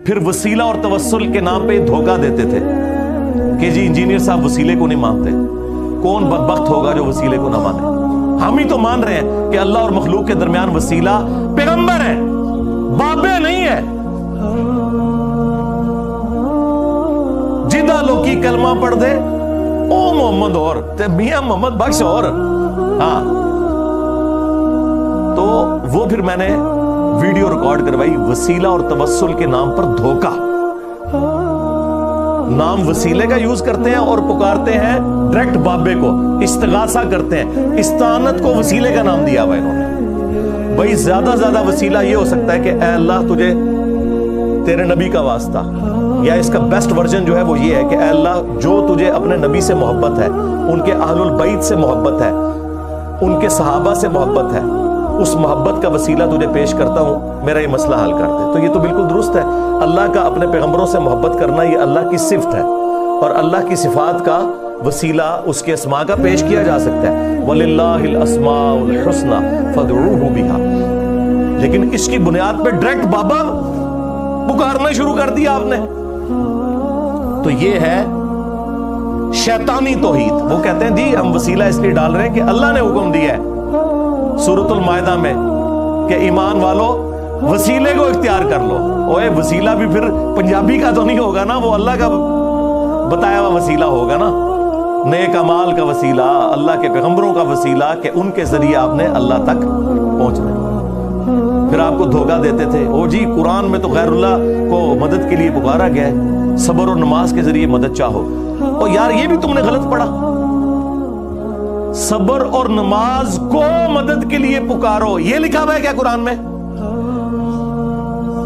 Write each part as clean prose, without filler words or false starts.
پھر وسیلہ اور توسل کے نام پہ دھوکہ دیتے تھے کہ جی انجینئر صاحب وسیلے کو نہیں مانتے. کون بدبخت ہوگا جو وسیلے کو نہ مانے؟ ہم ہی تو مان رہے ہیں کہ اللہ اور مخلوق کے درمیان وسیلہ پیغمبر ہے, بابے نہیں ہے. جدہ لوکی کلمہ پڑھ دے او محمد اور تے میاں محمد بخش اور. ہاں تو وہ پھر میں نے ویڈیو ریکارڈ کروائی, وسیلہ اور توسل کے نام پر دھوکہ. نام وسیلے کا یوز کرتے ہیں اور پکارتے ہیں ڈائریکٹ بابے کو, استغاثہ کرتے ہیں, استعانت کو وسیلے کا نام دیا ہوا انہوں نے. بھائی زیادہ زیادہ وسیلہ یہ ہو سکتا ہے کہ اے اللہ تجھے تیرے نبی کا واسطہ, یا اس کا بیسٹ ورژن جو ہے وہ یہ ہے کہ اے اللہ جو تجھے اپنے نبی سے محبت ہے, ان کے اہل البیت سے محبت ہے, ان کے صحابہ سے محبت ہے, اس محبت کا وسیلہ تجھے پیش کرتا ہوں, میرا یہ مسئلہ حل کر دے. تو یہ تو بالکل درست ہے. اللہ کا اپنے پیغمبروں سے محبت کرنا یہ اللہ کی صفت ہے, اور اللہ کی صفات کا وسیلہ اس کے اسماء کا پیش کیا جا سکتا ہے. وَلِلَّهِ الْأَسْمَاءُ الْحُسْنَى فَادْعُوهُ بِهَا. لیکن اس کی بنیاد پہ ڈائریکٹ بابا پکارنا شروع کر دیا آپ نے. تو یہ ہے شیطانی توحید. وہ کہتے ہیں جی ہم وسیلہ اس لیے ڈال رہے ہیں کہ اللہ نے حکم دیا ہے سورۃ المائدہ میں کہ ایمان والو وسیلے کو اختیار کر لو. اوے وسیلہ بھی پھر پنجابی کا تو نہیں ہوگا نا, وہ اللہ کا بتایا ہوا وسیلہ ہوگا نا. نیک اعمال کا وسیلہ, اللہ کے پیغمبروں کا وسیلہ کہ ان کے ذریعے آپ نے اللہ تک پہنچنا ہے. پھر آپ کو دھوکہ دیتے تھے, او جی قرآن میں تو غیر اللہ کو مدد کے لیے پکارا گیا ہے, صبر اور نماز کے ذریعے مدد چاہو. اور یار یہ بھی تم نے غلط پڑھا, صبر اور نماز کو مدد کے لیے پکارو یہ لکھا ہوا ہے کیا قرآن میں؟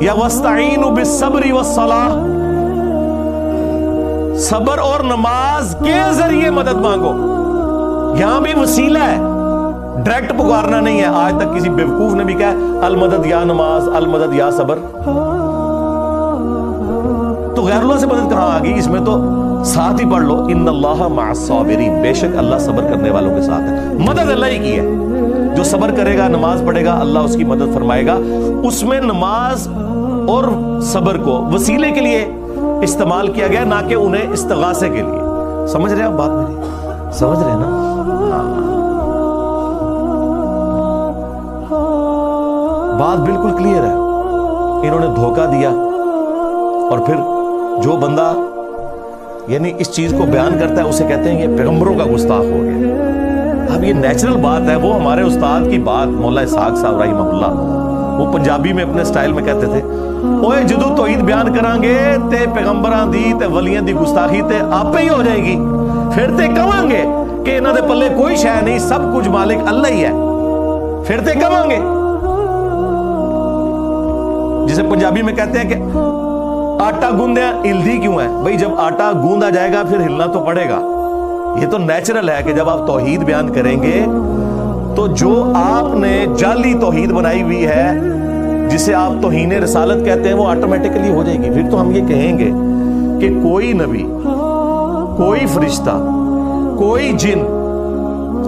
یا وَاسْتَعِينُوا بِالصَّبْرِ وَالصَّلَاةِ, صبر اور نماز کے ذریعے مدد مانگو. یہاں بھی وسیلہ ہے, ڈائریکٹ پکارنا نہیں ہے. آج تک کسی بیوقوف نے بھی کہا المدد یا نماز, المدد یا صبر. تو غیر اللہ سے مدد کہاں آ گئی؟ اس میں تو ساتھ ہی پڑھ لو ان اللہ مع الصابرین, بے شک اللہ صبر کرنے والوں کے ساتھ ہے. مدد اللہ ہی کی ہے. جو صبر کرے گا, نماز پڑھے گا, اللہ اس کی مدد فرمائے گا. اس میں نماز اور صبر کو وسیلے کے لیے استعمال کیا گیا, نہ کہ انہیں استغاثے کے لیے. سمجھ رہے ہیں آپ بات میری؟ سمجھ رہے ہیں نا؟ بات بالکل کلیئر ہے. انہوں نے دھوکہ دیا, اور پھر جو بندہ یعنی اس چیز کو بیان کرتا ہے اسے کہتے ہیں یہ پیغمبروں کا گستاخ ہو گیا. اب یہ نیچرل بات ہے. وہ ہمارے استاد کی بات مولا اسحاق صاحب رحمہ اللہ, وہ پنجابی میں اپنے سٹائل میں کہتے تھے, اوے جدو توحید بیان کران گے تے پیغمبراں دی تے ولیاں دی گستاخی تے آپ ہی ہو جائے گی. پھر تے کہاں گے کہ انہاں دے پلے کوئی شے نہیں, سب کچھ مالک اللہ ہی ہے. پھر تے کہاں گے, جسے پنجابی میں کہتے ہیں کہ آٹا گوندیا ہلدی کیوں ہے؟ بھئی جب آٹا گوندا جائے گا پھر ہلنا تو پڑے گا. یہ تو نیچرل ہے کہ جب آپ توحید بیان کریں گے تو جو آپ نے جعلی توحید بنائی ہوئی ہے جسے آپ توہین رسالت کہتے ہیں وہ آٹومیٹکلی ہو جائے گی. پھر تو ہم یہ کہیں گے کہ کوئی نبی, کوئی فرشتہ, کوئی جن,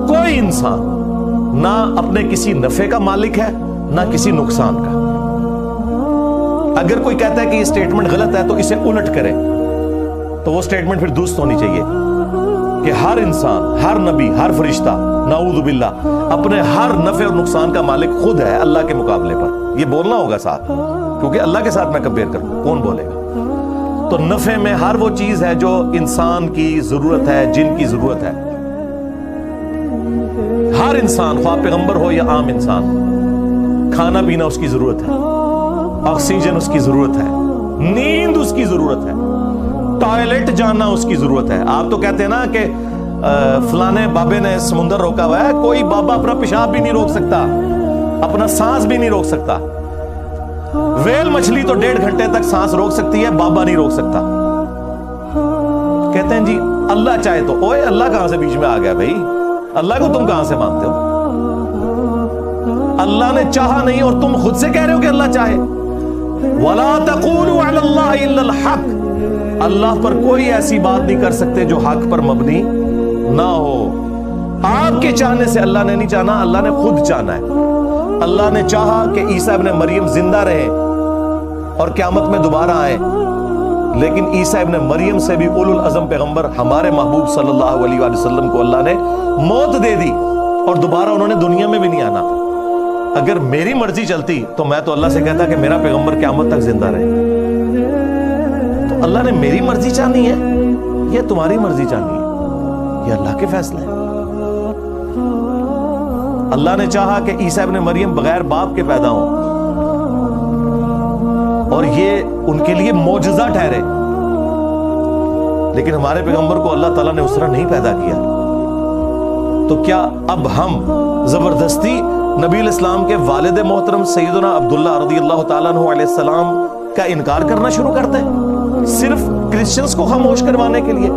کوئی انسان نہ اپنے کسی نفع کا مالک ہے نہ کسی نقصان کا. اگر کوئی کہتا ہے کہ یہ سٹیٹمنٹ غلط ہے تو اسے الٹ کرے, تو وہ سٹیٹمنٹ پھر درست ہونی چاہیے کہ ہر انسان, ہر نبی, ہر فرشتہ نعوذ باللہ اپنے ہر نفع اور نقصان کا مالک خود ہے اللہ کے مقابلے پر. یہ بولنا ہوگا ساتھ, کیونکہ اللہ کے ساتھ میں کمپیئر کروں, کون بولے گا؟ تو نفع میں ہر وہ چیز ہے جو انسان کی ضرورت ہے, جن کی ضرورت ہے. ہر انسان, خواہ پیغمبر ہو یا عام انسان, کھانا پینا اس کی ضرورت ہے, آکسیجن اس کی ضرورت ہے, نیند اس کی ضرورت ہے, ٹوائلٹ جانا اس کی ضرورت ہے. آپ تو کہتے ہیں نا کہ فلانے بابے نے سمندر روکا ہوا ہے. کوئی بابا اپنا پیشاب بھی نہیں روک سکتا, اپنا سانس بھی نہیں روک سکتا. ویل مچھلی تو 1.5 گھنٹے تک سانس روک سکتی ہے, بابا نہیں روک سکتا. کہتے ہیں جی اللہ چاہے تو. اوے اللہ کہاں سے بیچ میں آ گیا بھائی؟ اللہ کو تم کہاں سے مانتے ہو؟ اللہ نے چاہا نہیں اور تم خود سے کہہ رہے ہو کہ اللہ چاہے. وَلَا تَقُولُوا عَلَى اللَّهِ إِلَّا الْحَقِّ, اللہ پر کوئی ایسی بات نہیں کر سکتے جو حق پر مبنی نہ ہو. آپ کے چاہنے سے اللہ نے نہیں چاہنا, اللہ نے خود چاہنا ہے. اللہ نے چاہا کہ عیسیٰ ابن مریم زندہ رہے اور قیامت میں دوبارہ آئیں، لیکن عیسیٰ ابن مریم سے بھی اولو العزم پیغمبر ہمارے محبوب صلی اللہ علیہ وآلہ وسلم کو اللہ نے موت دے دی اور دوبارہ انہوں نے دنیا میں بھی نہیں آنا تھا۔ اگر میری مرضی چلتی تو میں تو اللہ سے کہتا کہ میرا پیغمبر قیامت تک زندہ رہے، تو اللہ نے میری مرضی چاہنی ہے یا تمہاری مرضی چاہنی ہے؟ یہ اللہ کے فیصلے ہیں۔ اللہ نے چاہا کہ عیسیٰ ابن مریم بغیر باپ کے پیدا ہوں اور یہ ان کے لیے معجزہ ٹھہرے، لیکن ہمارے پیغمبر کو اللہ تعالیٰ نے اس طرح نہیں پیدا کیا، تو کیا اب ہم زبردستی نبی الاسلام کے والد محترم سیدنا عبداللہ رضی اللہ تعالیٰ عنہ علیہ السلام کا انکار کرنا شروع کرتے ہیں صرف کرسچنز کو خاموش کروانے کے لیے؟